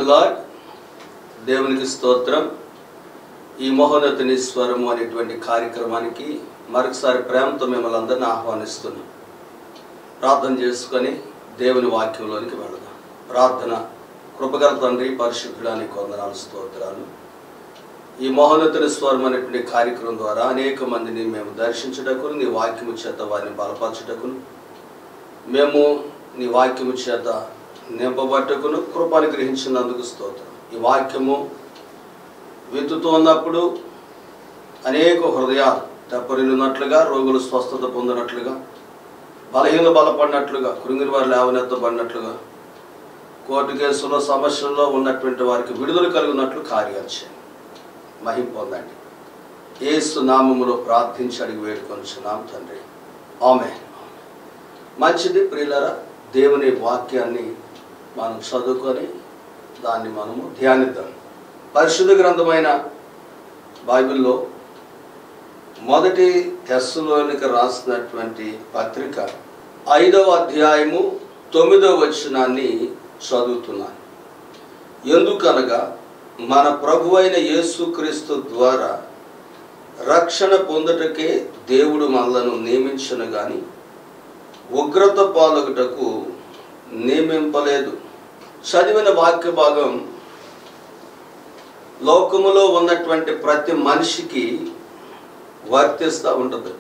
Praise the lord. దేవునికి స్తోత్రం. ఈ మహోన్నతుని స్వరము అనేటువంటి కార్యక్రమానికి మరొకసారి ప్రేమతో మిమ్మల్ని అందరినీ ఆహ్వానిస్తున్నాం. ప్రార్థన చేసుకొని దేవుని వాక్యంలోనికి వెళదాం. ప్రార్థన. కృపగల తండ్రి, పరిశుద్ధుడా, నీకు వందనాలు, స్తోత్రాలు. ఈ మహోన్నతుని స్వరం అనేటువంటి కార్యక్రమం ద్వారా అనేక మందిని మేము దర్శించుటకును, నీ వాక్యము చేత వారిని బలపరచుటకును, మేము నీ వాక్యము చేత నింపబట్టుకును కృపను గ్రహించినందుకు స్తోత్రం. ఈ వాక్యము విత్తుతూ ఉన్నప్పుడు అనేక హృదయాలు తెప్పరిల్లున్నట్లుగా, రోగులు స్వస్థత పొందినట్లుగా, బలహీనలు బలపడినట్లుగా, కృంగిన వారు లేవనెత్తబడినట్లుగా, కోర్టు కేసులో సమస్యల్లో ఉన్నటువంటి వారికి విడుదల కలిగినట్లు కార్యాలు చేయండి. మహిమ పొందండి. యేసు నామములో ప్రార్థించి అడిగి వేడుకొనుచున్నాం తండ్రి. ఆమేన్. మంచిది ప్రియులారా, దేవుని వాక్యాన్ని మనం చదువుకొని దాన్ని మనము ధ్యానిద్దాం. పరిశుద్ధ గ్రంథమైన బైబిల్లో మొదటి తెస్సలోనికీ రాసినటువంటి పత్రిక 5వ అధ్యాయము 9వ వచనాన్ని చదువుతున్నాను. ఎందుకనగా మన ప్రభువైన యేసుక్రీస్తు ద్వారా రక్షణ పొందుటకే దేవుడు మనలను నియమించను గాని ఉగ్రత పాలగుటకు నియమింపలేదు. చదివిన వాక్య భాగం లోకములో ఉన్నటువంటి ప్రతి మనిషికి వర్తిస్తూ ఉంటుంది.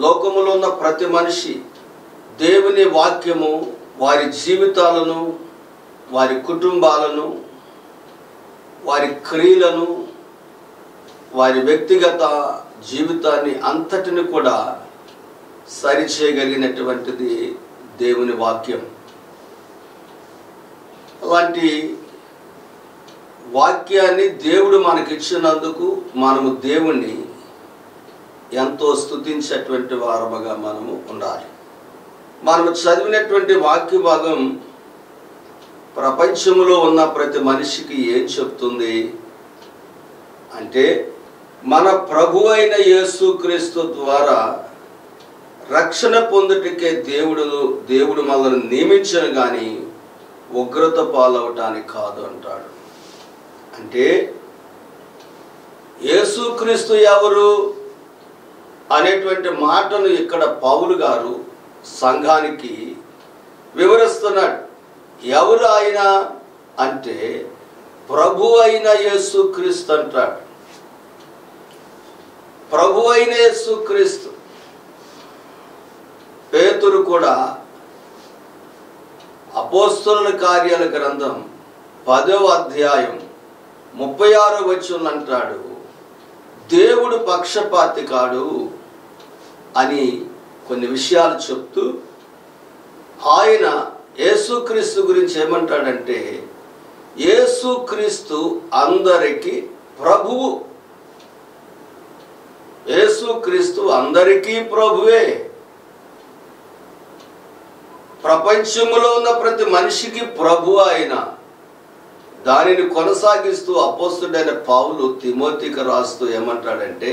లోకములో ఉన్న ప్రతి మనిషి దేవుని వాక్యము వారి జీవితాలను, వారి కుటుంబాలను, వారి క్రియలను, వారి వ్యక్తిగత జీవితాన్ని అంతటిని కూడా సరిచేయగలిగినటువంటిది దేవుని వాక్యం. అలాంటి వాక్యాన్ని దేవుడు మనకిచ్చినందుకు మనము దేవుణ్ణి ఎంతో స్తుతించేటువంటి వారముగా మనము ఉండాలి. మనము చదివినటువంటి వాక్య భాగం ప్రపంచంలో ఉన్న ప్రతి మనిషికి ఏం చెప్తుంది అంటే, మన ప్రభువైన యేసుక్రీస్తు ద్వారా రక్షణ పొందుటకే దేవుడు మనల్ని నియమించను కానీ ఉగ్రత పాలవటానికి కాదు అంటాడు. అంటే యేసుక్రీస్తు ఎవరు అనేటువంటి మాటను ఇక్కడ పౌలు గారు సంఘానికి వివరిస్తున్నాడు. ఎవరు ఆయన అంటే ప్రభు అయిన యేసుక్రీస్తు అంటాడు. ప్రభు అయిన యేసుక్రీస్తు. పేతురు కూడా అపోస్తలుల కార్యాల గ్రంథం 10వ అధ్యాయం 36వ వచనం అంటాడు, దేవుడు పక్షపాతి కాడు అని కొన్ని విషయాలు చెప్తూ ఆయన యేసుక్రీస్తు గురించి ఏమంటాడంటే, యేసుక్రీస్తు అందరికీ ప్రభువు. యేసుక్రీస్తు అందరికీ ప్రభువే. ప్రపంచంలో ఉన్న ప్రతి మనిషికి ప్రభు ఆయన. దానిని కొనసాగిస్తూ అపోస్తలుడైన పౌలు తిమోతికి రాస్తూ ఏమంటాడంటే,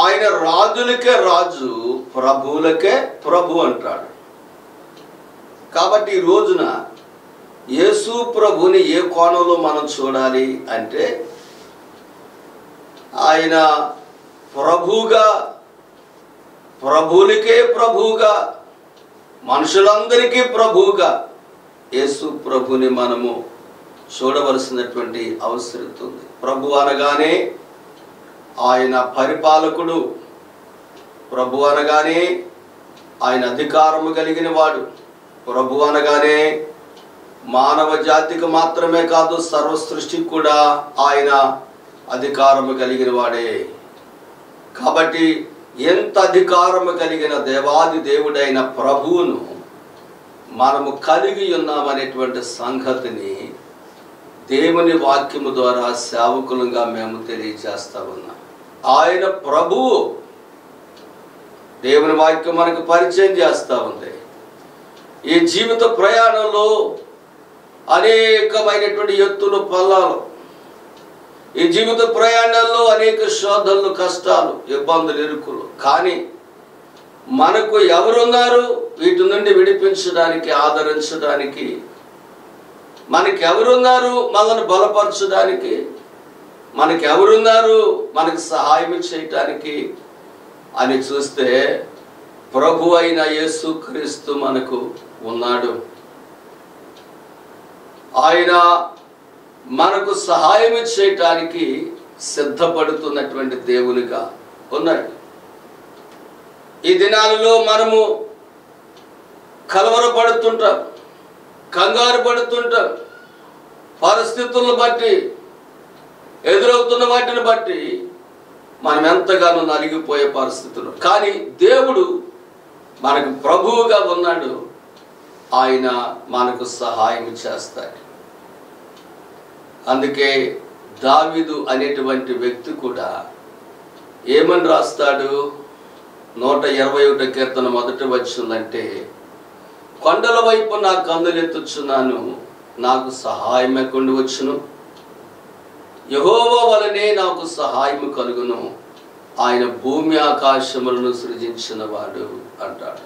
ఆయన రాజులకే రాజు, ప్రభువులకే ప్రభు అంటాడు. కాబట్టి ఈ రోజున యేసు ప్రభుని ఏ కోణంలో మనం చూడాలి అంటే, ఆయన ప్రభువుగా, ప్రభువులకే ప్రభువుగా, మనుషులందరికీ ప్రభువుగా యేసు ప్రభుని మనము చూడవలసినటువంటి అవసరం ఉంది. ప్రభు అనగానే ఆయన పరిపాలకుడు, ప్రభు అనగానే ఆయన అధికారము కలిగిన వాడు, ప్రభు అనగానే మానవ జాతికి మాత్రమే కాదు సర్వ సృష్టికి కూడా ఆయన అధికారము కలిగిన వాడే. కాబట్టి ఎంత అధికారము కలిగిన దేవాది దేవుడైన ప్రభువును మనము కలిగి ఉన్నామనేటువంటి సంగతిని దేవుని వాక్యము ద్వారా సేవకులుగా మేము తెలియజేస్తా ఉన్నాం. ఆయన ప్రభువు. దేవుని వాక్యం మనకు పరిచయం చేస్తూ ఉంది. ఈ జీవిత ప్రయాణంలో అనేకమైనటువంటి ఎత్తులు పల్లాలు, ఈ జీవిత ప్రయాణాల్లో అనేక శోధనలు, కష్టాలు, ఇబ్బందులు, ఇరుకులు. కానీ మనకు ఎవరున్నారు వీటి నుండి విడిపించడానికి, ఆదరించడానికి? మనకెవరున్నారు మనల్ని బలపరచడానికి? మనకెవరున్నారు మనకు సహాయం చేయటానికి అని చూస్తే ప్రభు అయిన యేసుక్రీస్తు మనకు ఉన్నాడు. ఆయన మనకు సహాయం చేయటానికి సిద్ధపడుతున్నటువంటి దేవునిగా ఉన్నాడు. ఈ దినాలలో మనము కలవరపడుతుంటాం, కంగారు పడుతుంటాం. పరిస్థితులను బట్టి, ఎదురవుతున్న వాటిని బట్టి మనం ఎంతగానో నలిగిపోయే పరిస్థితులు. కానీ దేవుడు మనకు ప్రభువుగా ఉన్నాడు. ఆయన మనకు సహాయం చేస్తాడు. అందుకే దావీదు అనేటువంటి వ్యక్తి కూడా ఏమని రాస్తాడు? 121 కీర్తన మొదటి వచనంటే, కొండల వైపు నా కన్నులెత్తుచున్నాను, నాకు సహాయం ఎక్కడి వచ్చును? యెహోవా వలనే నాకు సహాయం కలుగును, ఆయన భూమి ఆకాశములను సృజించిన వాడు అంటాడు.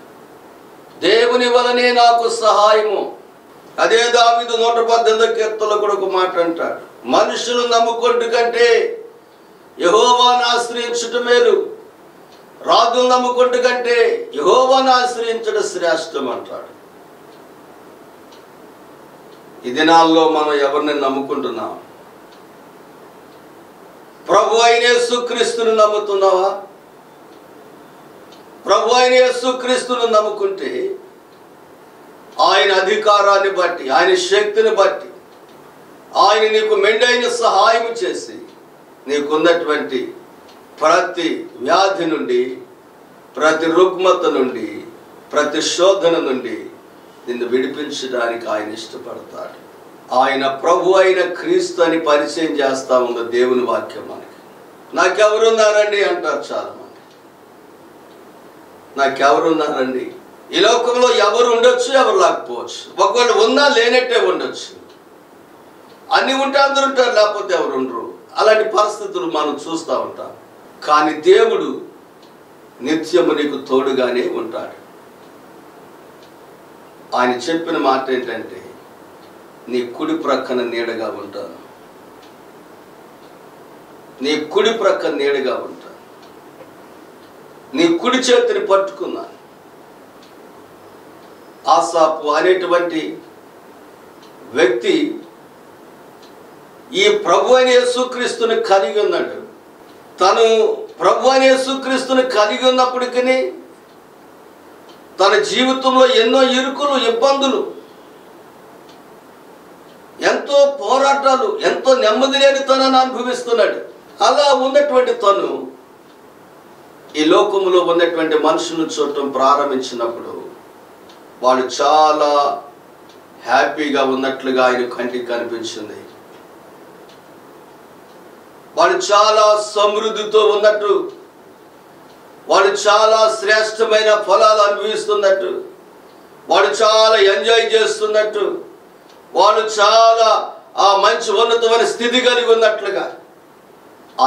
దేవుని వలనే నాకు సహాయము. అదే దావీదు 118 కీర్తనలో కూడా ఒక మాట అంటాడు, మనుషులు నమ్ముకుంటు కంటే యెహోవాను ఆశ్రయించుట మేలు, రాజులు నమ్ముకుంటు కంటే యెహోవాను ఆశ్రయించడం శ్రేష్టం అంటాడు. ఈ దినాల్లో మనం ఎవరిని నమ్ముకుంటున్నాం? ప్రభు అయిన యేసుక్రీస్తును నమ్ముతున్నావా? ప్రభు అయిన యేసుక్రీస్తును నమ్ముకుంటే ఆయన అధికారాన్ని బట్టి, ఆయన శక్తిని బట్టి ఆయన నీకు మెండైన సహాయం చేసి నీకున్నటువంటి ప్రతి వ్యాధి నుండి, ప్రతి రుగ్మత నుండి, ప్రతి శోధన నుండి నిన్ను విడిపించడానికి ఆయన ఇష్టపడతాడు. ఆయన ప్రభు అయిన క్రీస్తు అని పరిచయం చేస్తా ఉంది దేవుని వాక్యం మనకి. నాకెవరున్నారండి అంటారు చాలా మంది. నాకెవరున్నారండి? ఈ లోకంలో ఎవరు ఉండొచ్చు, ఎవరు లేకపోవచ్చు. ఒకవేళ ఉన్నా లేనట్టే ఉండొచ్చు. అన్ని ఉంటే అందరు ఉంటారు, లేకపోతే ఎవరు ఉండరు. అలాంటి పరిస్థితులు మనం చూస్తూ ఉంటాం. కానీ దేవుడు నిత్యము నీకు తోడుగానే ఉంటాడు. ఆయన చెప్పిన మాట ఏంటంటే, నీ కుడి ప్రక్కన నీడగా ఉంటాను, నీ కుడి ప్రక్కన నీడగా ఉంటాను, నీ కుడి చేతిని పట్టుకున్నాను. ఆసాపు అనేటువంటి వ్యక్తి ఈ ప్రభు అయిన యేసుక్రీస్తుని కలిగి ఉన్నాడు. తను ప్రభు అయిన యేసుక్రీస్తుని కలిగి ఉన్నప్పటికీ తన జీవితంలో ఎన్నో ఇరుకులు, ఇబ్బందులు, ఎంతో పోరాటాలు, ఎంతో నెమ్మది లేని తనను అనుభవిస్తున్నాడు. అలా ఉన్నటువంటి తను ఈ లోకంలో ఉన్నటువంటి మనుషులను చూడటం ప్రారంభించినప్పుడు వాళ్ళు చాలా హ్యాపీగా ఉన్నట్లుగా ఆయన కంటికి కనిపించింది. వాళ్ళు చాలా సమృద్ధితో ఉన్నట్టు, వాళ్ళు చాలా శ్రేష్టమైన ఫలాలు అనుభవిస్తున్నట్టు, వాళ్ళు చాలా ఎంజాయ్ చేస్తున్నట్టు, వాళ్ళు చాలా ఆ మంచి ఉన్నతమైన స్థితి కలిగి ఉన్నట్లుగా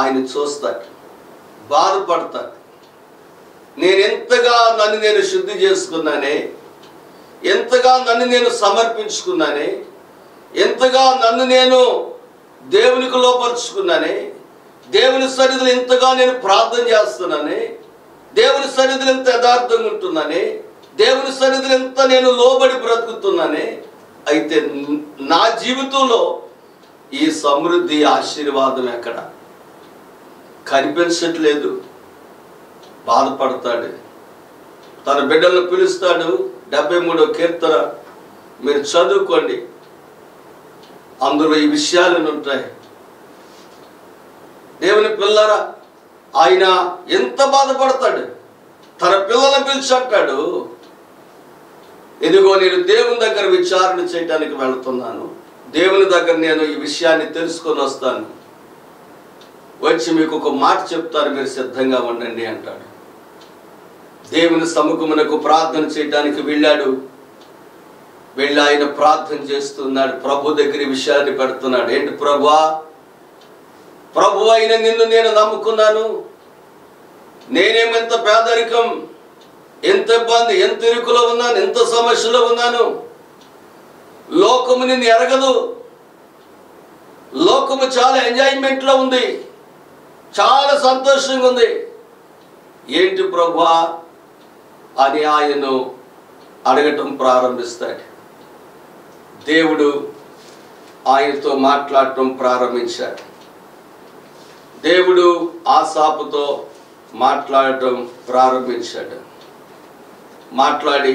ఆయన చూస్తాడు, బాధపడతాడు. నేను ఎంతగా నన్ను నేను శుద్ధి చేసుకున్నానే, ఎంతగా నన్ను నేను సమర్పించుకున్నానే, ఎంతగా నన్ను నేను దేవునికి లోపరుచుకున్నానే, దేవుని సన్నిధిలో ఎంతగా నేను ప్రార్థన చేస్తున్నానే, దేవుని సన్నిధిలో ఎంత యథార్థంగా ఉంటున్నానే, దేవుని సన్నిధిలో ఎంత నేను లోబడి బ్రతుకుతున్నానే. అయితే నా జీవితంలో ఈ సమృద్ధి, ఆశీర్వాదం ఎక్కడ కనిపించట్లేదు. బాధపడతాడు. తన బిడ్డలను పిలుస్తాడు. 73వ కీర్తన మీరు చదువుకోండి, అందులో ఈ విషయాలను ఉంటాయి. దేవుని పిల్లరా, ఆయన ఎంత బాధపడతాడు. తన పిల్లలను పిలిచి అంటాడు, ఇదిగో నేను దేవుని దగ్గర విచారణ చేయడానికి వెళుతున్నాను, దేవుని దగ్గర నేను ఈ విషయాన్ని తెలుసుకొని వస్తాను, వచ్చి మీకు ఒక మాట చెప్తాను, మీరు సిద్ధంగా ఉండండి అంటాడు. దేవుని సముఖమునకు ప్రార్థన చేయడానికి వెళ్ళాడు. వెళ్ళి ఆయన ప్రార్థన చేస్తున్నాడు. ప్రభు దగ్గర విషయాన్ని పెడుతున్నాడు. ఏంటి ప్రభువా, ప్రభు అయిన నిన్ను నేను నమ్ముకున్నాను. నేనేమెంత పేదరికం, ఎంత ఇబ్బంది, ఎంత ఇరుకులో ఉన్నాను, ఎంత సమస్యలో ఉన్నాను. లోకము నిన్ను ఎరగదు. లోకము చాలా ఎంజాయ్మెంట్లో ఉంది, చాలా సంతోషంగా ఉంది. ఏంటి ప్రభువా అని ఆయన్ను అడగటం ప్రారంభిస్తాడు. దేవుడు ఆయనతో మాట్లాడటం ప్రారంభించాడు. దేవుడు ఆసాపుతో మాట్లాడటం ప్రారంభించాడు. మాట్లాడి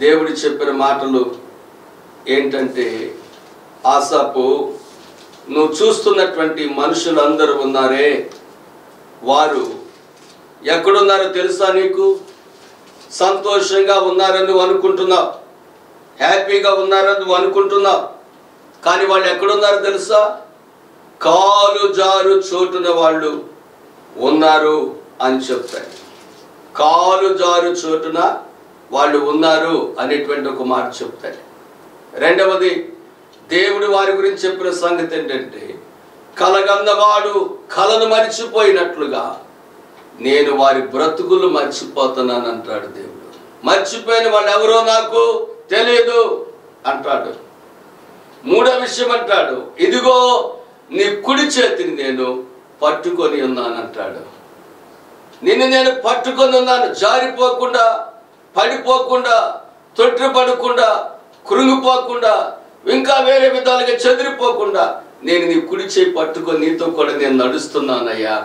దేవుడు చెప్పిన మాటలు ఏంటంటే, ఆసాపు, నువ్వు చూస్తున్నటువంటి మనుషులందరూ ఉన్నారే, వారు ఎక్కడున్నారో తెలుసా నీకు? సంతోషంగా ఉన్నారని నువ్వు అనుకుంటున్నావు, హ్యాపీగా ఉన్నారని నువ్వు అనుకుంటున్నావు. కానీ వాళ్ళు ఎక్కడున్నారో తెలుసా? కాలు జారు చోటున వాళ్ళు ఉన్నారు అని చెప్తాడు. కాలు జారు చోటున వాళ్ళు ఉన్నారు అనేటువంటి ఒక మాట చెప్తాడు. రెండవది, దేవుడు వారి గురించి చెప్పిన సంగతి ఏంటంటే, కలగన్నవాడు కలను మర్చిపోయినట్లుగా నేను వారి బ్రతుకులు మర్చిపోతున్నాను అంటాడు దేవుడు. మర్చిపోయిన వాళ్ళు ఎవరో నాకు తెలియదు అంటాడు. మూడో విషయం అంటాడు, ఇదిగో నీ కుడి చేతిని నేను పట్టుకొని ఉన్నాను అంటాడు. నిన్ను నేను పట్టుకొని ఉన్నాను, జారిపోకుండా, పడిపోకుండా, తొట్టిపడకుండా, కృంగిపోకుండా, ఇంకా వేరే విధాలుగా చెదిరిపోకుండా నేను నీ కుడి చేయి పట్టుకొని నీతో కూడా నేను నడుస్తున్నానయ్యా.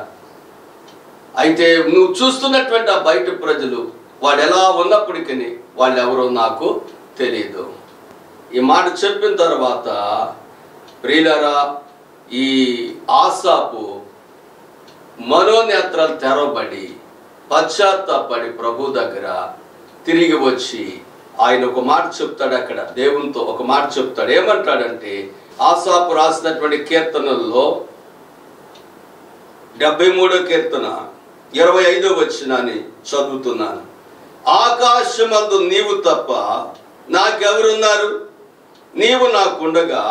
అయితే నువ్వు చూస్తున్నటువంటి ఆ బయట ప్రజలు వాళ్ళు ఎలా ఉన్నప్పటికీ వాళ్ళు ఎవరో నాకు తెలియదు. ఈ మాట చెప్పిన తర్వాత ప్రియులారా, ఈ ఆసాపు మనోనేత్రాలు తెరవబడి పశ్చాత్తాపడి ప్రభు దగ్గర తిరిగి వచ్చి ఆయన ఒక మాట చెప్తాడు. అక్కడ దేవునితో ఒక మాట చెప్తాడు. ఏమంటాడంటే, ఆసాపు రాసినటువంటి కీర్తనల్లో 73వ కీర్తన 25వ వచనాన్ని చదువుతున్నాను. ఆకాశమందు నీవు తప్ప నాకెవరున్నారు? నీవు నాకుండగా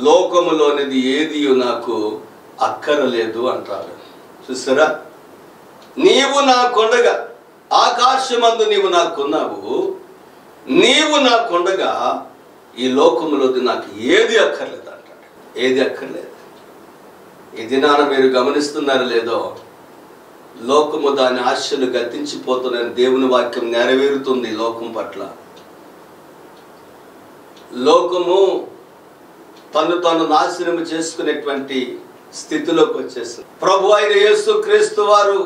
లోకములోనిది ఏది నాకు అక్కరలేదు అంటాడు. చూసారా, నీవు నాకుండగా, ఆకాశమందు నీవు నాకున్నావు, నీవు నాకుండగా ఈ లోకములోది నాకు ఏది అక్కర్లేదు అంటాడు. ఏది అక్కర్లేదు. ఈ దినాన మీరు గమనిస్తున్నారో లేదో, లోకము దాని ఆశలు గతించిపోతున్నాయని దేవుని వాక్యం నెరవేరుతుంది. లోకం పట్ల లోకము తను నాశనము చేసుకునేటువంటి స్థితిలోకి వచ్చేసింది. ప్రభు అయిన యేసు క్రీస్తు వారు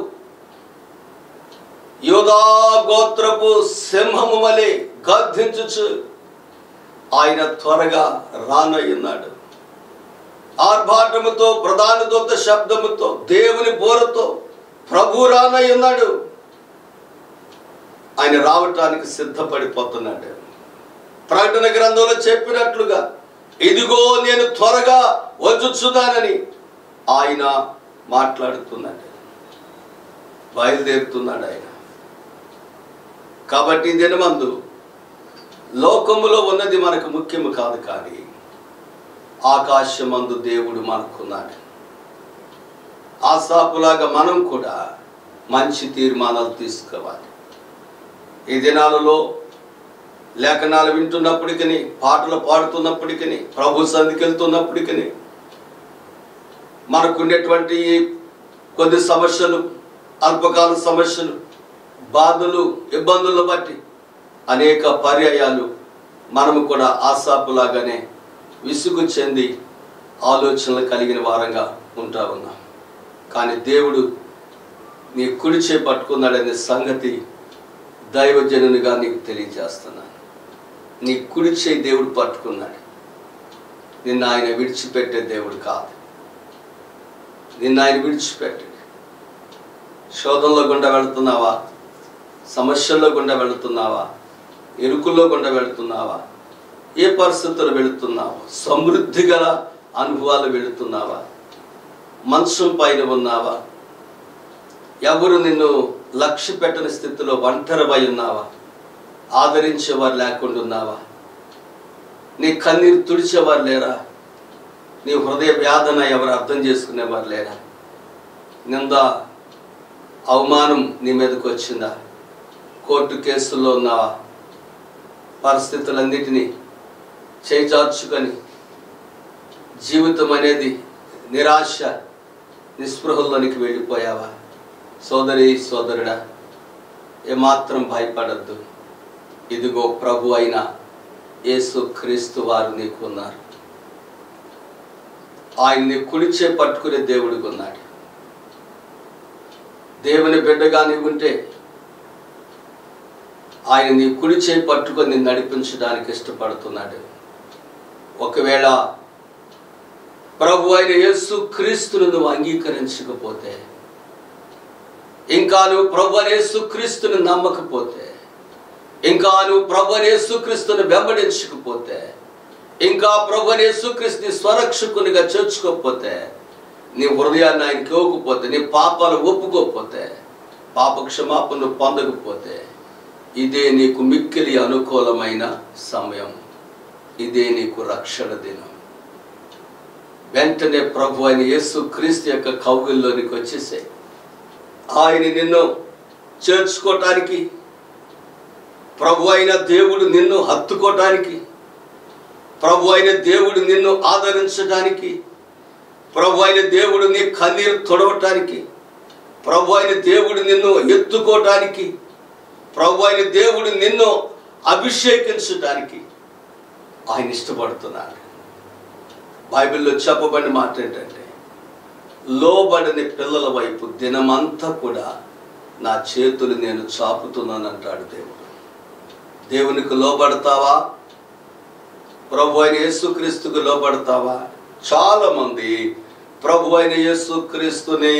యూదా గోత్రపు సింహము వలె గర్జించుచు ఆయన త్వరగా రానయ్యున్నాడు. ఆర్భాటముతో, ప్రధాన దూత శబ్దముతో, దేవుని బోరతో ప్రభు రానయ్యున్నాడు. ఆయన రావటానికి సిద్ధపడిపోతున్నాడు. ప్రకటన గ్రంథంలో చెప్పినట్లుగా, ఇదిగో నేను త్వరగా వచ్చుచున్నానని ఆయన మాట్లాడుతున్నాడు, బయలుదేరుతున్నాడు ఆయన. కాబట్టి దినమందు లోకములో ఉన్నది మనకు ముఖ్యము కాదు, కానీ ఆకాశమందు దేవుడు మనకున్నాడు. ఆసాపులాగా మనం కూడా మంచి తీర్మానాలు తీసుకోవాలి. ఈ దినాలలో లేఖనాలు వింటున్నప్పటికీ, పాటలు పాడుతున్నప్పటికీ, ప్రభు సన్నిధికి వెళ్తున్నప్పటికీ మనకుండేటువంటి కొద్ది సమస్యలు, అల్పకాల సమస్యలు, బాధలు, ఇబ్బందులను బట్టి అనేక పర్యాయాలు మనము కూడా ఆసాపులాగానే విసుగు చెంది ఆలోచనలు కలిగిన వారంగా ఉంటా ఉన్నాం. కానీ దేవుడు నీ కుడి చేయి పట్టుకున్నాడనే సంగతి దైవజనునిగా నీకు తెలియజేస్తున్నాను. నీ కుడి చేయి దేవుడు పట్టుకున్నాడు. నిన్ను ఆయన విడిచిపెట్టే దేవుడు కాదు. నిన్ను ఆయన విడిచిపెట్టాడు. శోధనలో గుండా వెళుతున్నావా? సమస్యల్లో గుండా వెళుతున్నావా? ఇరుకుల్లో గుండా వెళుతున్నావా? ఏ పరిస్థితులు వెళుతున్నావా? సమృద్ధి గల అనుభవాలు వెళుతున్నావా? మంచం పైన ఉన్నావా? ఎవరు నిన్ను లక్ష్య పెట్టని స్థితిలో ఒంటరివై ఉన్నావా? ఆదరించేవారు లేకుండా ఉన్నావా? నీ కన్నీరు తుడిచేవారు లేరా? నీ హృదయ వేదన ఎవరు అర్థం చేసుకునేవారు లేరా? నింద, అవమానం నీ మీదకి వచ్చిందా? కోర్టు కేసుల్లో ఉన్నావా? పరిస్థితులన్నిటినీ చేజార్చుకొని జీవితం అనేది నిరాశ నిస్పృహల్లోనికి వెళ్ళిపోయావా? సోదరి సోదరుడా, ఏమాత్రం భయపడద్దు. ఇదిగో ప్రభు అయిన యేసు క్రీస్తు వారు నీకు ఉన్నారు. ఆయన్ని కుడిచే పట్టుకునే దేవుడికి ఉన్నాడు. దేవుని బిడ్డగా నీవుంటే ఆయన నీ కుడిచే పట్టుకొని నడిపించడానికి ఇష్టపడుతున్నాడు. ఒకవేళ ప్రభు అయిన యేసు క్రీస్తును నువ్వు అంగీకరించకపోతే, ఇంకా నువ్వు ప్రభు అయిన యేసు క్రీస్తును నమ్మకపోతే, ఇంకా నువ్వు ప్రభు అయిన యేసు క్రీస్తును వెంబడించకపోతే, ఇంకా ప్రభు అయిన యేసు క్రీస్తుని స్వరక్షకునిగా చేర్చుకోకపోతే, నీ హృదయాన్ని ఆయనకి ఇవ్వకపోతే, నీ పాపాలు ఒప్పుకోకపోతే, పాప క్షమాపణ పొందకపోతే, ఇదే నీకు మిక్కిలి అనుకూలమైన సమయం. ఇదే నీకు రక్షణ దినం. వెంటనే ప్రభు అయిన యేసు క్రీస్తు యొక్క కౌగిల్లోనికి వచ్చేసే. ఆయన నిన్ను చేర్చుకోవటానికి, ప్రభు అయిన దేవుడు నిన్ను హత్తుకోవటానికి, ప్రభు అయిన దేవుడు నిన్ను ఆదరించడానికి, ప్రభు అయిన దేవుడు నీ కన్నీరు తొడవటానికి, ప్రభు అయిన దేవుడు నిన్ను ఎత్తుకోవటానికి, ప్రభు అయిన దేవుడు నిన్ను అభిషేకించడానికి ఆయన ఇష్టపడుతున్నాడు. బైబిల్లో చెప్పబడిన మాట ఏంటంటే, లోబడని పిల్లల వైపు దినమంతా కూడా నా చేతులు నేను చాపుతున్నాను అంటాడు దేవుడు. దేవునికి లోబడతావా? ప్రభు అయిన యేసుక్రీస్తుకు లోబడతావా? చాలా మంది ప్రభు అయిన యేసుక్రీస్తుని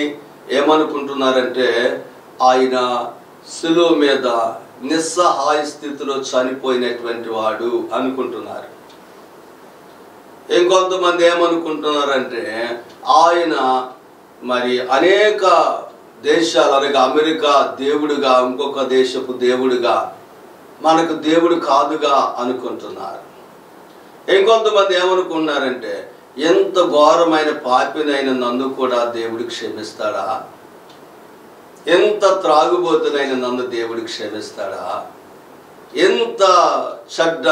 ఏమనుకుంటున్నారంటే, ఆయన శిలువ మీద నిస్సహాయ స్థితిలో చనిపోయినటువంటి వాడు అనుకుంటున్నారు. ఇంకొంతమంది ఏమనుకుంటున్నారంటే, ఆయన మరి అనేక దేశాలు అనగా అమెరికా దేవుడుగా, ఇంకొక దేశపు దేవుడుగా, మనకు దేవుడు కాదుగా అనుకుంటున్నారు. ఇంకొంతమంది ఏమనుకున్నారంటే, ఎంత ఘోరమైన పాపినైన నన్ను కూడా దేవుడు క్షమిస్తాడా? ఎంత త్రాగుబోతునైన నన్ను దేవుడు క్షమిస్తాడా? ఎంత చెడ్డ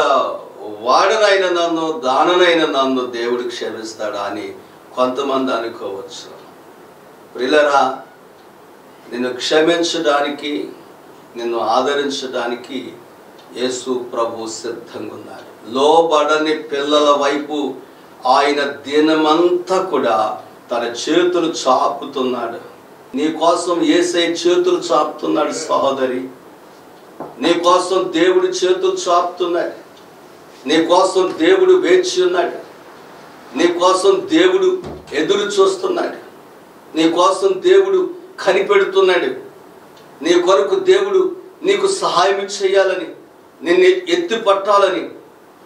వాడనైన నన్ను, దాననైన నన్ను దేవుడు క్షమిస్తాడా అని కొంతమంది అనుకోవచ్చు. ప్రియులారా, నిన్ను క్షమించడానికి, నిన్ను ఆదరించడానికి యేసు ప్రభు సిద్ధంగా ఉన్నాడు. లోబడని పిల్లల వైపు ఆయన దినమంతా కూడా తన చేతులు చాపుతున్నాడు. నీ కోసం యేసయ్య చేతులు చాపుతున్నాడు. సహోదరి, నీ కోసం దేవుడు చేతులు చాపుతున్నాడు. నీ కోసం దేవుడు వేచి ఉన్నాడు. నీ కోసం దేవుడు ఎదురు చూస్తున్నాడు. నీ కోసం దేవుడు కనిపెడుతున్నాడు. నీ కొరకు దేవుడు నీకు సహాయం చేయాలని, నిన్ను ఎత్తి పట్టాలని,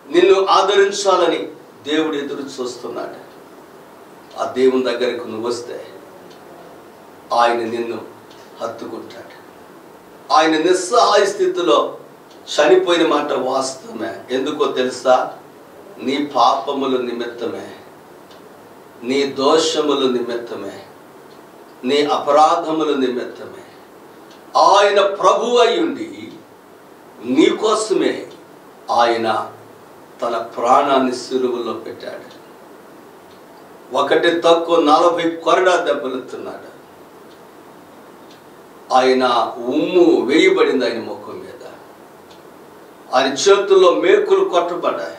నిన్ను ఆదరించాలని దేవుడు ఎదురు చూస్తున్నాడు. ఆ దేవుని దగ్గరకు నువ్వు వస్తే ఆయన నిన్ను హత్తుకుంటాడు. ఆయన నిస్సహాయ స్థితిలో చనిపోయిన మాట వాస్తవమే. ఎందుకో తెలుసా? నీ పాపముల నిమిత్తమే, నీ దోషముల నిమిత్తమే, నీ అపరాధముల నిమిత్తమే ఆయన ప్రభు అయ్యుండి నీ కోసమే ఆయన తన ప్రాణాన్ని సిలువలో పెట్టాడు. ఒకటి తక్కువ 40 కొరడా దెబ్బలుతున్నాడు. ఆయన ఉమ్ము వేయబడింది ఆయన ముఖం మీద. ఆయన చేతుల్లో మేకులు కొట్టబడ్డాయి.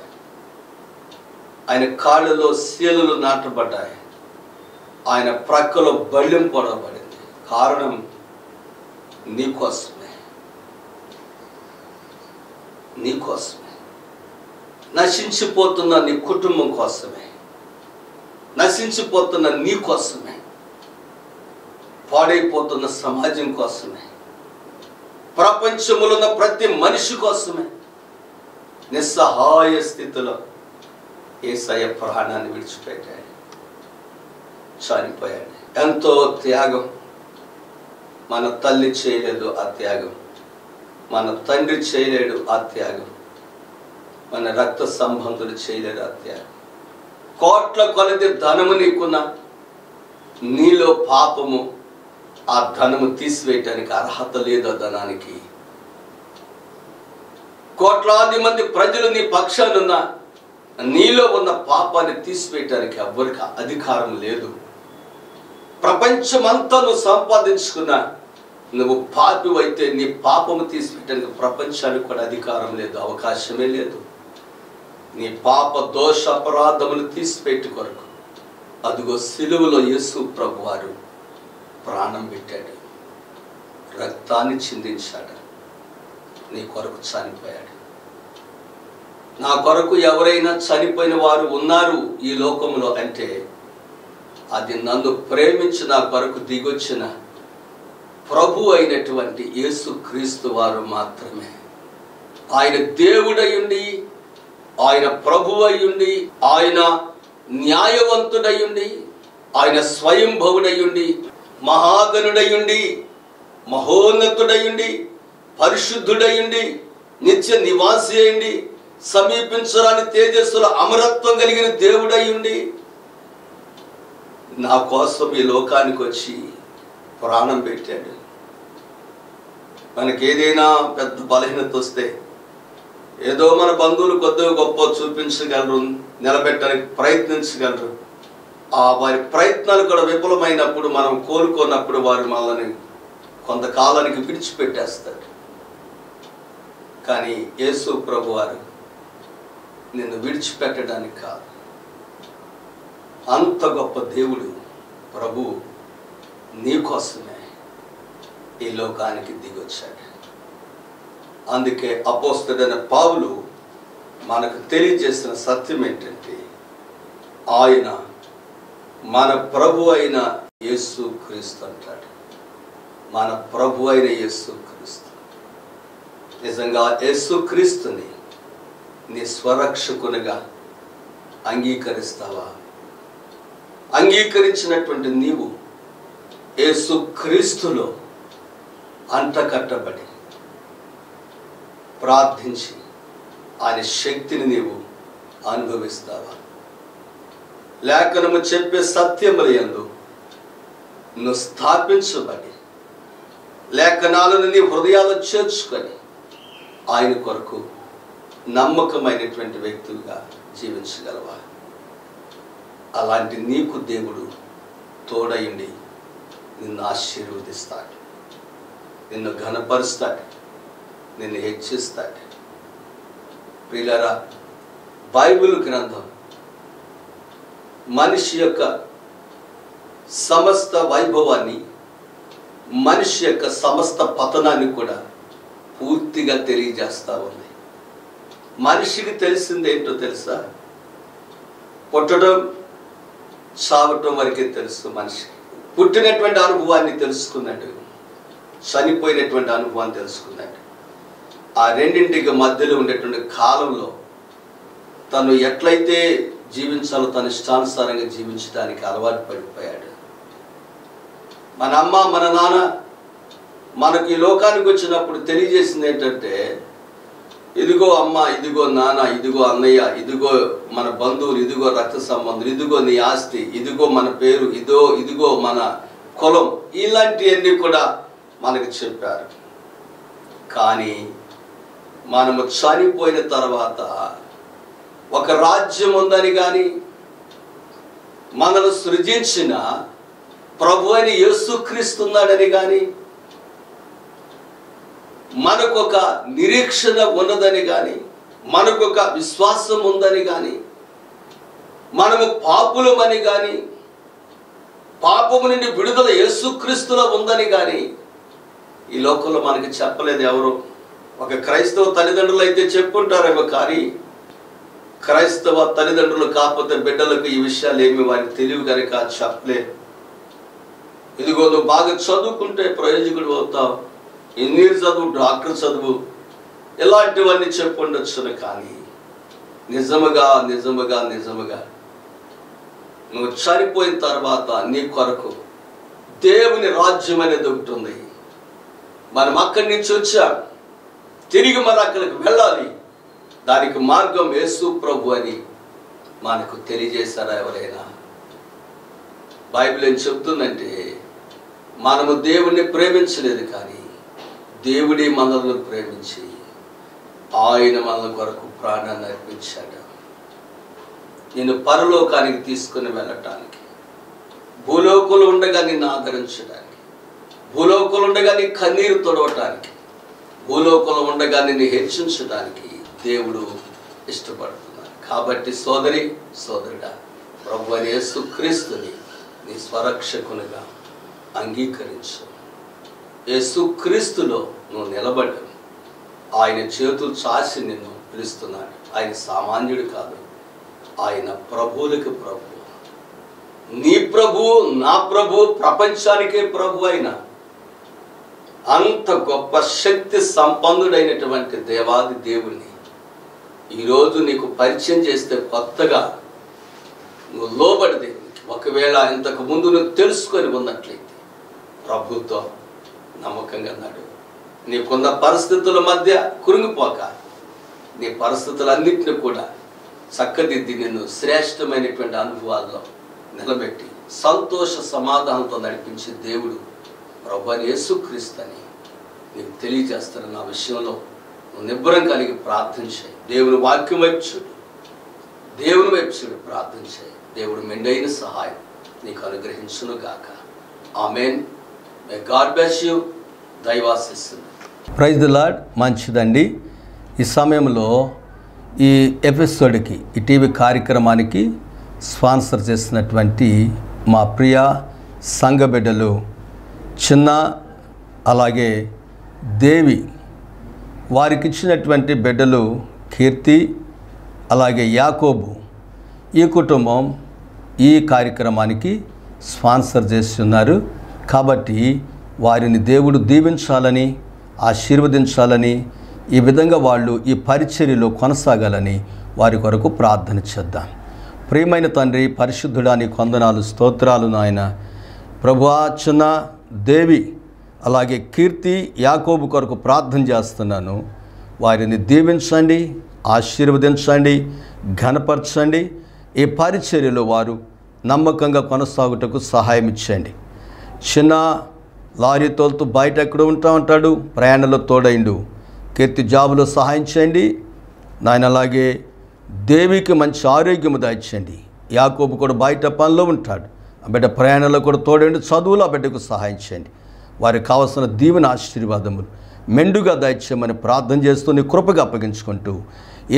ఆయన కాళ్ళలో శీలలు నాటబడ్డాయి. ఆయన ప్రక్కలో బళ్ళెం పొడబడింది. కారణం నీకోసమే, నీకోసమే. నశించిపోతున్న నీ కుటుంబం కోసమే, నశించిపోతున్న నీ కోసమే, పాడైపోతున్న సమాజం కోసమే, ప్రపంచములో ఉన్న ప్రతి మనిషి కోసమే నిస్సహాయ స్థితిలో యేసయ్య ప్రాణాన్ని విడిచిపెట్టాడు, చనిపోయాడు. ఎంతో త్యాగం. మన తల్లి చేయలేదు ఆ త్యాగం, మన తండ్రి చేయలేడు ఆ త్యాగం, మన రక్త సంబంధులు చేయలేడు ఆ త్యాగం. కోట్ల కొలది ధనము నీకున్న, నీలో పాపము ఆ ధనము తీసివేయటానికి అర్హత లేదు. ఆ ధనానికి కోట్లాది మంది ప్రజలు నీ పక్షానున్నా నీలో ఉన్న పాపాన్ని తీసివేయటానికి ఎవ్వరికి అధికారం లేదు. ప్రపంచమంతా నువ్వు సంపాదించుకున్నా నువ్వు పాపివైతే నీ పాపము తీసివేయటానికి ప్రపంచానికి కూడా అధికారం లేదు, అవకాశమే లేదు. నీ పాప దోష అపరాధములు తీసిపెట్టు కొరకు అదిగో సిలువలో యేసు ప్రభువారు ప్రాణం పెట్టాడు, రక్తాన్ని చిందించాడు, నీ కొరకు చనిపోయాడు. నా కొరకు ఎవరైనా చనిపోయిన వారు ఉన్నారు ఈ లోకంలో అంటే అది నన్ను ప్రేమించి నా కొరకు దిగొచ్చిన ప్రభు అయినటువంటి యేసు క్రీస్తు వారు మాత్రమే. ఆయన దేవుడయ్యుండి, ఆయన ప్రభువయ్యుండి, ఆయన న్యాయవంతుడయ్యుండి, ఆయన స్వయంభవుడయ్యుండి, మహాగణుడయ్యుండి, మహోన్నతుడయ్యుండి, పరిశుద్ధుడయ్యుండి, నిత్య నివాసి అయ్యుండి, సమీపించరాని తేజస్సుల అమరత్వం కలిగిన దేవుడయ్యుండి నా కోసం ఈ లోకానికి వచ్చి ప్రాణం పెట్టాడు. మనకి ఏదైనా పెద్ద బలహీనత వస్తే ఏదో మన బంధువులు కొద్దిగా గొప్ప చూపించగలరు, నిలబెట్టడానికి ప్రయత్నించగలరు. ఆ వారి ప్రయత్నాలు కూడా విఫలమైనప్పుడు, మనం కోరుకున్నప్పుడు వారు మనల్ని కొంతకాలానికి విడిచిపెట్టేస్తారు. కానీ యేసు ప్రభు వారు నిన్ను విడిచిపెట్టడానికి కాదు, అంత గొప్ప దేవుడు ప్రభు నీకోసమే ఈ లోకానికి దిగొచ్చాడు. అందుకే అపోస్తలుడైన పౌలు మనకు తెలియజేసిన సత్యం ఏంటంటే ఆయన మన ప్రభు అయిన యేసు క్రీస్తు అంటాడు. మన ప్రభు అయిన యేసు క్రీస్తు. నిజంగా యేసు క్రీస్తుని నీ స్వరక్షకునిగా అంగీకరిస్తావా? అంగీకరించినటువంటి నీవు యేసు క్రీస్తులో అంటకట్టబడి ప్రార్థించి ఆయన శక్తిని నీవు అనుభవిస్తావా? లేఖనము చెప్పే సత్యములందు నువ్వు స్థాపించబడి లేఖనాలను నీ హృదయాలు చేర్చుకొని ఆయన కొరకు నమ్మకమైనటువంటి వ్యక్తులుగా జీవించగలవా? అలాంటి నీకు దేవుడు తోడయుండి నిన్ను ఆశీర్వదిస్తాడు, నిన్ను ఘనపరుస్తాడు, నిన్ను హెచ్చిస్తాడు. ప్రియులారా, బైబిల్ గ్రంథం మనిషి యొక్క సమస్త వైభవాన్ని, మనిషి యొక్క సమస్త పతనాన్ని కూడా పూర్తిగా తెలియజేస్తూ ఉంది. మనిషికి తెలిసింది ఏంటో తెలుసా? పుట్టడం చావటం వరకే తెలుసు. మనిషికి పుట్టినటువంటి అనుభవాన్ని తెలుసుకున్నాడు, చనిపోయినటువంటి అనుభవాన్ని తెలుసుకున్నాడు. ఆ రెండింటికి మధ్యలో ఉండేటువంటి కాలంలో తను ఎట్లయితే జీవించాలో తన ఇష్టానుసారంగా జీవించడానికి అలవాటు పడిపోయాడు. మన అమ్మ మన నాన్న మనకు ఈ లోకానికి వచ్చినప్పుడు తెలియజేసింది ఏంటంటే, ఇదిగో అమ్మ, ఇదిగో నాన్న, ఇదిగో అన్నయ్య, ఇదిగో మన బంధువులు, ఇదిగో రక్త సంబంధులు, ఇదిగో నీ ఆస్తి, ఇదిగో మన పేరు, ఇదిగో మన కులం, ఇలాంటివన్నీ కూడా మనకు చెప్పారు. కానీ మనము చనిపోయిన తర్వాత ఒక రాజ్యం ఉందని కానీ, మనను సృజించిన ప్రభు అయిన యేసుక్రీస్తు ఉన్నాడని కానీ, మనకొక నిరీక్షణ ఉన్నదని కానీ, మనకొక విశ్వాసం ఉందని కానీ, మనము పాపులమని కానీ, పాపము నుండి విడుదల యేసుక్రీస్తులో ఉందని కానీ ఈ లోకంలో మనకి చెప్పలేదు ఎవరు. ఒక క్రైస్తవ తల్లిదండ్రులు అయితే చెప్పుకుంటారేమో, కానీ క్రైస్తవ తల్లిదండ్రులు కాకపోతే బిడ్డలకు ఈ విషయాలు ఏమి వారికి తెలివి కనుక చెప్పలేదు. ఇదిగో నువ్వు బాగా చదువుకుంటే ప్రయోజకుడు అవుతావు, ఇంజనీర్ చదువు, డాక్టర్ చదువు, ఇలాంటివన్నీ చెప్పుండొచ్చును. కానీ నిజముగా నిజముగా నిజముగా నువ్వు చనిపోయిన తర్వాత నీ కొరకు దేవుని రాజ్యం అనేది ఉంటుంది. మనం అక్కడి నుంచి వచ్చాం, తిరిగి మన అక్కడికి వెళ్ళాలి. దానికి మార్గం యేసు ప్రభు అని మనకు తెలియజేశారా ఎవరైనా? బైబిల్ ఏం చెప్తుందంటే, మనము దేవుణ్ణి ప్రేమించలేదు, కానీ దేవుడే మనల్ని ప్రేమించి ఆయన మన కొరకు ప్రాణాన్ని అర్పించాడు. నేను పరలోకానికి తీసుకుని వెళ్ళటానికి, భూలోకంలో ఉండగా నిన్ను ఆదరించడానికి, భూలోకంలో ఉండగా నీ కన్నీరు తొడవటానికి, భూలోకంలో ఉండగా నిన్ను హెచ్చించడానికి దేవుడు ఇష్టపడుతున్నాడు. కాబట్టి సోదరి సోదరుడా, ప్రభువైన యేసుక్రీస్తుని నీ స్వరక్షకునిగా అంగీకరించు. యేసుక్రీస్తులో నువ్వు నిలబడు. ఆయన చేతులు చాచి నిన్ను పిలుస్తున్నాడు. ఆయన సామాన్యుడు కాదు, ఆయన ప్రభువులకు ప్రభు. నీ ప్రభు, నా ప్రభు, ప్రపంచానికే ప్రభు అయిన అంత గొప్ప శక్తి సంపన్నుడైనటువంటి దేవాది దేవుణ్ణి ఈరోజు నీకు పరిచయం చేస్తే కొత్తగా నువ్వు లోబడితే, ఒకవేళ ఇంతకు ముందు నువ్వు తెలుసుకొని ఉన్నట్లయితే ప్రభుతో నమ్మకంగా నడు. నీకున్న పరిస్థితుల మధ్య కురింగిపోక, నీ పరిస్థితులన్నింటినీ కూడా చక్కదిద్ది నిన్ను శ్రేష్టమైనటువంటి అనుభవాల్లో నిలబెట్టి సంతోష సమాధానంతో నడిపించే దేవుడు ప్రభువైన యేసుక్రీస్తు అని నీకు తెలియజేస్తాను. నా విషయంలో నువ్వు నిబ్బరం కలిగి ప్రార్థన చేయి. దేవుని వాక్యం వైపు చూడు, దేవుని వైపు చూడు, ప్రార్థన చేయి. దేవుడు మెండైన సహాయం నీకు అనుగ్రహించును గాక. Amen. May God bless you. దైవాశీస్సులు. Praise the lord. మంచిదండి. ఈ సమయంలో ఈ ఎపిసోడ్కి, ఈ టీవీ కార్యక్రమానికి స్పాన్సర్ చేసినటువంటి మా ప్రియ సంఘ బిడ్డలు చిన్న, అలాగే దేవి, వారికి ఇచ్చినటువంటి బిడ్డలు కీర్తి, అలాగే యాకోబు, ఈ కుటుంబం ఈ కార్యక్రమానికి స్పాన్సర్ చేస్తున్నారు. కాబట్టి వారిని దేవుడు దీవించాలని, ఆశీర్వదించాలని, ఈ విధంగా వాళ్ళు ఈ పరిచర్యలో కొనసాగాలని వారి కొరకు ప్రార్థన చేద్దాం. ప్రియమైన తండ్రి, పరిశుద్ధుడా, నీ వందనాలు, స్తోత్రాలు నాయన. ప్రభువా, చిన్న, దేవి, అలాగే కీర్తి, యాకోబు కొరకు ప్రార్థన చేస్తున్నాను. వారిని దీవించండి, ఆశీర్వదించండి, ఘనపరచండి. ఈ పరిచర్యలో వారు నమ్మకంగా కొనసాగుటకు సహాయం ఇచ్చండి. చిన్న లారీ తోలుతూ బయట ఎక్కడ ఉంటాడు, ప్రయాణంలో తోడైండు. కీర్తి జాబులో సహాయం చేయండి నాయన. అలాగే దేవికి మంచి ఆరోగ్యము దాయించండి. యాకోబు కూడా బయట పనిలో ఉంటాడు, ఆ బిడ్డ ప్రయాణంలో కూడా తోడైండు. చదువులో ఆ బిడ్డకు సహాయం చేయండి. వారికి కావలసిన దీవెన ఆశీర్వాదములు మెండుగా దయచేయమని ప్రార్థన చేస్తూ నీ కృపగా అప్పగించుకుంటూ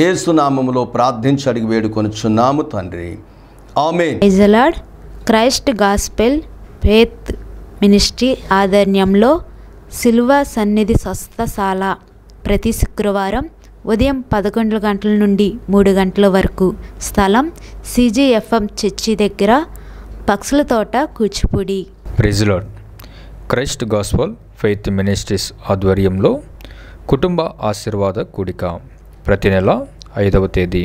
యేసు నామములో ప్రార్థించి అడిగి వేడుకొనుచున్నాము తండ్రి. Amen. Praise the lord. Christ gospel faith ministry ఆధ్వర్యంలో సిలువ సన్నిధి స్వస్థశాల ప్రతి శుక్రవారం ఉదయం 11 గంటల నుండి 3 గంటల వరకు. స్థలం CGFM చర్చి దగ్గర, పక్షుల తోట, Kuchipudi. Praise the lord. Christ gospel faith ministries ఆధ్వర్యంలో కుటుంబ ఆశీర్వాద కూడిక ప్రతి నెల 5వ తేదీ.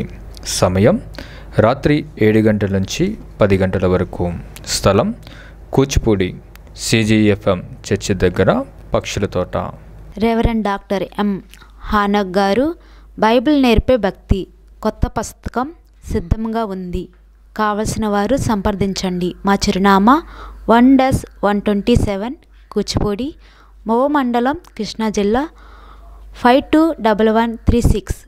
సమయం రాత్రి 7 గంటల నుంచి 10 గంటల వరకు. స్థలం కూచిపూడి CGFM చర్చి దగ్గర, పక్షుల తోట. Reverend doctor M. హానక్ గారు బైబిల్ నేర్పే భక్తి కొత్త పుస్తకం సిద్ధంగా ఉంది. కావలసిన వారు సంప్రదించండి. మా చిరునామా 1-127 కూచిపూడి, మోవ మండలం, కృష్ణా జిల్లా 521136.